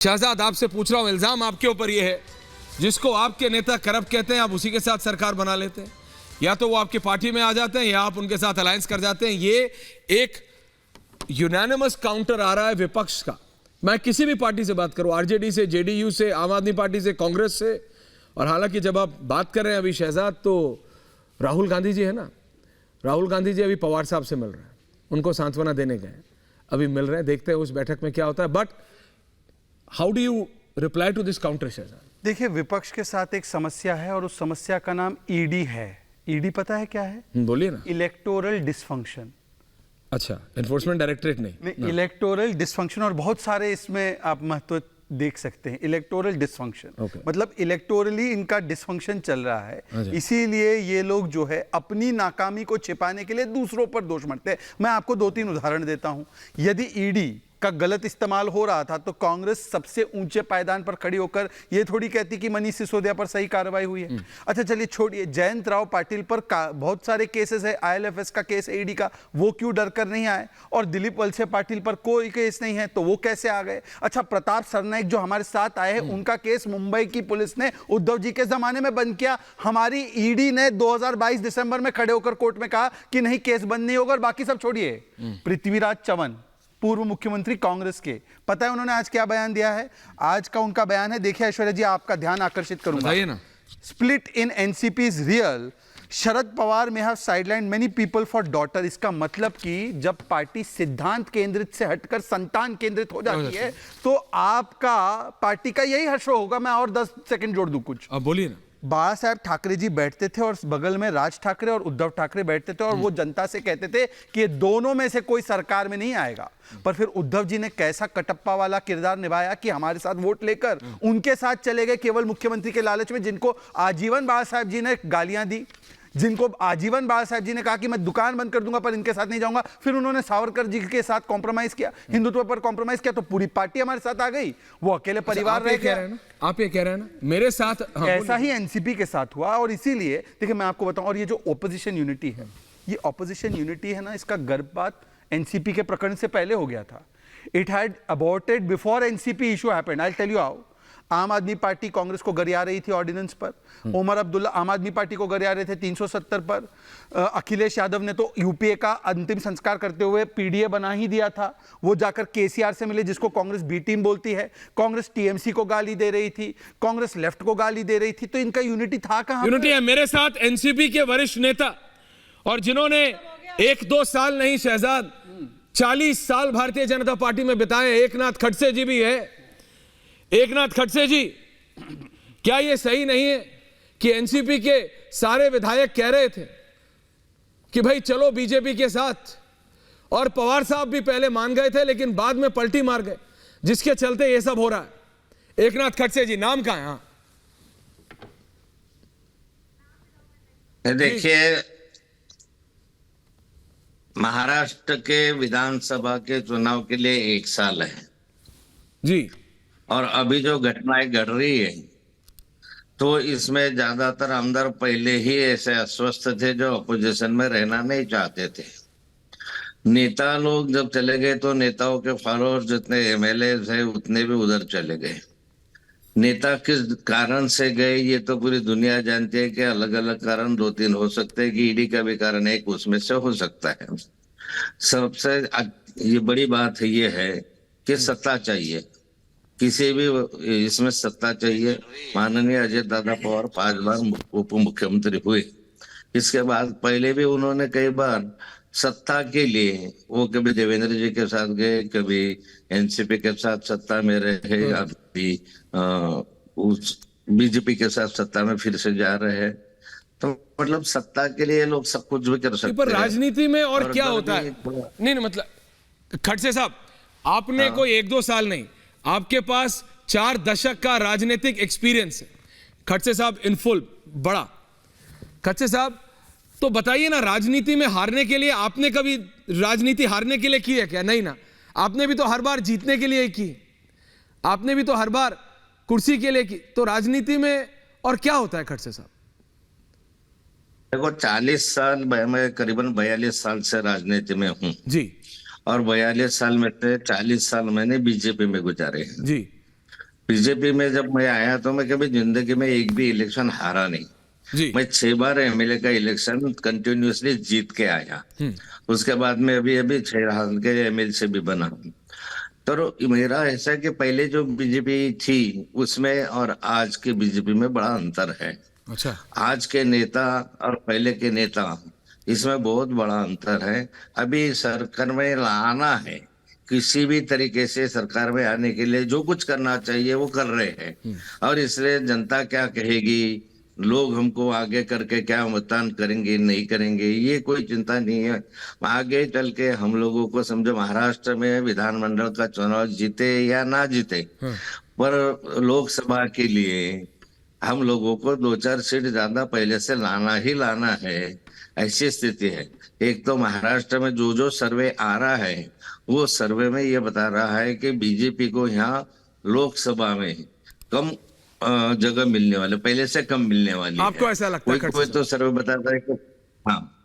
शहजाद, आपसे पूछ रहा हूं, इल्जाम आपके ऊपर यह है, जिसको आपके नेता करप्ट कहते हैं आप उसी के साथ सरकार बना लेते हैं, या तो वो आपकी पार्टी में आ जाते हैं या आप उनके साथ अलायंस कर जाते हैं। ये एक यूनानिमस काउंटर आ रहा है विपक्ष का। मैं किसी भी पार्टी से बात करूं, आरजेडी से, जेडीयू से, आम आदमी पार्टी से, कांग्रेस से, और हालांकि जब आप बात कर रहे हैं अभी शहजाद, तो राहुल गांधी जी है ना, राहुल गांधी जी अभी पवार साहब से मिल रहे हैं, उनको सांत्वना देने गए, अभी मिल रहे हैं, देखते हैं उस बैठक में क्या होता है। But how do you reply to this counter Shahzad? देखिए, विपक्ष के साथ एक समस्या है और उस समस्या का नाम ईडी है। ईडी पता है क्या है? बोलिए ना। Electoral dysfunction. अच्छा, एनफोर्समेंट डायरेक्टरेट नहीं, इलेक्टोरल डिसफंक्शन, और बहुत सारे इसमें आप महत्व देख सकते हैं। इलेक्टोरल डिसफंक्शन मतलब इलेक्टोरली इनका डिसफंक्शन चल रहा है, इसीलिए ये लोग जो है अपनी नाकामी को छिपाने के लिए दूसरों पर दोष मढ़ते हैं। मैं आपको 2-3 उदाहरण देता हूं। यदि ईडी का गलत इस्तेमाल हो रहा था तो कांग्रेस सबसे ऊंचे पायदान पर खड़ी होकर ये थोड़ी कहती कि मनीष सिसोदिया पर सही कार्रवाई हुई है। अच्छा चलिए छोड़िए, जयंत राव पाटिल पर बहुत सारे केसेस है, आईएलएफएस का केस ईडी का, वो क्यों डर कर नहीं आए? और दिलीप वलसे पाटिल पर कोई केस नहीं है तो वो कैसे आ गए? अच्छा, प्रताप सरनाइक जो हमारे साथ आए हैं, उनका केस मुंबई की पुलिस ने उद्धव जी के जमाने में बंद किया, हमारी ईडी ने 2022 दिसंबर में खड़े होकर कोर्ट में कहा कि नहीं, केस बंद नहीं होगा। और बाकी सब छोड़िए, पृथ्वीराज चव्हाण पूर्व मुख्यमंत्री कांग्रेस के, पता है उन्होंने आज क्या बयान दिया है? आज का उनका बयान है, देखिए ऐश्वर्या जी, आपका ध्यान आकर्षित करूंगा। ना। Split in NCP is real, Sharad Pawar may have sideline many people for daughter. इसका मतलब कि जब पार्टी सिद्धांत केंद्रित से हटकर संतान केंद्रित हो जाती है तो आपका पार्टी का यही हश्र होगा। मैं और 10 सेकंड जोड़ दूं कुछ। अब बोलिए ना। बाला साहब ठाकरे जी बैठते थे और बगल में राज ठाकरे और उद्धव ठाकरे बैठते थे, और वो जनता से कहते थे कि ये दोनों में से कोई सरकार में नहीं आएगा। पर फिर उद्धव जी ने कैसा कटप्पा वाला किरदार निभाया कि हमारे साथ वोट लेकर उनके साथ चले गए, केवल मुख्यमंत्री के लालच में, जिनको आजीवन बाला साहब जी ने गालियां दी, जिनको आजीवन बाला साहब जी ने कहा कि मैं दुकान बंद कर दूंगा पर इनके साथ नहीं जाऊंगा। फिर उन्होंने सावरकर जी के साथ कॉम्प्रोमाइज किया, हिंदुत्व पर कॉम्प्रोमाइज किया, तो पूरी पार्टी हमारे साथ आ गई, वो अकेले परिवार रह गया। आप ये कह रहे हैं ना मेरे साथ? हाँ, ऐसा ही एनसीपी के साथ हुआ। और इसीलिए देखिए मैं आपको बताऊं, और ये जो ऑपोजिशन यूनिटी है, ये ऑपोजिशन यूनिटी है ना, इसका गर्भपात एनसीपी के प्रकरण से पहले हो गया था। It had aborted before NCP issue happened. I tell you how. Aam Aadmi party Congress को गरिया रही थी ऑर्डिनेंस पर, ओमर अब्दुल्ला आम आदमी पार्टी को गरिया रहे थे 370 पर, अखिलेश यादव ने तो यूपीए का अंतिम संस्कार करते हुए पीडीए बना ही दिया था। वो जाकर केसीआर से मिले, जिसको कांग्रेस बी टीम बोलती है। कांग्रेस टीएमसी को गाली दे रही थी, कांग्रेस लेफ्ट को गाली दे रही थी, तो इनका यूनिटी था कहां? यूनिटी है। मेरे साथ एनसीपी के वरिष्ठ नेता, और जिन्होंने 1-2 साल नहीं शहजाद, 40 साल भारतीय जनता पार्टी में बिताए, एकनाथ खड़से जी भी है। एकनाथ खड़से जी, क्या यह सही नहीं है कि एनसीपी के सारे विधायक कह रहे थे कि भाई चलो बीजेपी के साथ, और पवार साहब भी पहले मान गए थे लेकिन बाद में पलटी मार गए, जिसके चलते यह सब हो रहा है। एकनाथ खड़से जी, नाम कहां है? हाँ देखिए, महाराष्ट्र के विधानसभा के चुनाव के लिए 1 साल है जी, और अभी जो घटनाएं घट रही है तो इसमें ज्यादातर आमदार पहले ही ऐसे अस्वस्थ थे जो अपोजिशन में रहना नहीं चाहते थे। नेता लोग जब चले गए तो नेताओं के फॉलोअर्स जितने एमएलए है उतने भी उधर चले गए। नेता किस कारण से गए ये तो पूरी दुनिया जानती है कि अलग अलग कारण 2-3 हो सकते हैं, कि ईडी का भी कारण एक उसमें से हो सकता है। सबसे ये बड़ी बात ये है कि सत्ता चाहिए, किसी भी इसमें सत्ता चाहिए। माननीय अजय दादा पवार 5 बार उप मुख्यमंत्री हुए, इसके बाद पहले भी उन्होंने कई बार सत्ता के लिए वो कभी देवेंद्र जी के साथ गए, कभी एनसीपी के साथ सत्ता में रहे, अभी उस बीजेपी के साथ सत्ता में फिर से जा रहे हैं। तो मतलब सत्ता के लिए लोग सब कुछ भी कर सकते हैं। पर राजनीति में और क्या होता है? नहीं मतलब खड़से साहब, आपने कोई 1-2 साल नहीं, आपके पास 4 दशक का राजनीतिक एक्सपीरियंस है खड़से साहब, इन फुल बड़ा। खड़से साहब, तो बताइए ना, राजनीति में हारने के लिए आपने कभी राजनीति हारने के लिए की है क्या? नहीं ना, आपने भी तो हर बार जीतने के लिए की, आपने भी तो हर बार कुर्सी के लिए की। तो राजनीति में और क्या होता है खड़से साहब? देखो, 40 साल, मैं करीबन 42 साल से राजनीति में हूँ जी, और 42 साल में से 40 साल मैंने बीजेपी में गुजारे हैं जी। बीजेपी में जब मैं आया तो मैं कभी जिंदगी में एक भी इलेक्शन हारा नहीं। जी। मैं 6 बार एमएलए का इलेक्शन कंटिन्यूअसली जीत के आया। उसके बाद में अभी अभी 6 साल के एमएलए भी बना हूं। तो मेरा ऐसा है कि पहले जो बीजेपी थी उसमें और आज के बीजेपी में बड़ा अंतर है। अच्छा। आज के नेता और पहले के नेता, इसमें बहुत बड़ा अंतर है। अभी सरकार में लाना है, किसी भी तरीके से सरकार में आने के लिए जो कुछ करना चाहिए वो कर रहे हैं। और इसलिए जनता क्या कहेगी, लोग हमको आगे करके क्या मतदान करेंगे नहीं करेंगे, ये कोई चिंता नहीं है। आगे चल के हम लोगों को समझो महाराष्ट्र में विधानमंडल का चुनाव जीते या ना जीते, पर लोकसभा के लिए हम लोगों को 2-4 सीट ज्यादा पहले से लाना ही लाना है, ऐसी स्थिति है। एक तो महाराष्ट्र में जो जो सर्वे आ रहा है वो सर्वे में ये बता रहा है कि बीजेपी को यहाँ लोकसभा में कम जगह मिलने वाले, पहले से कम मिलने वाली आपको है। ऐसा लगता है? कोई तो सर्वे बताता है कि हाँ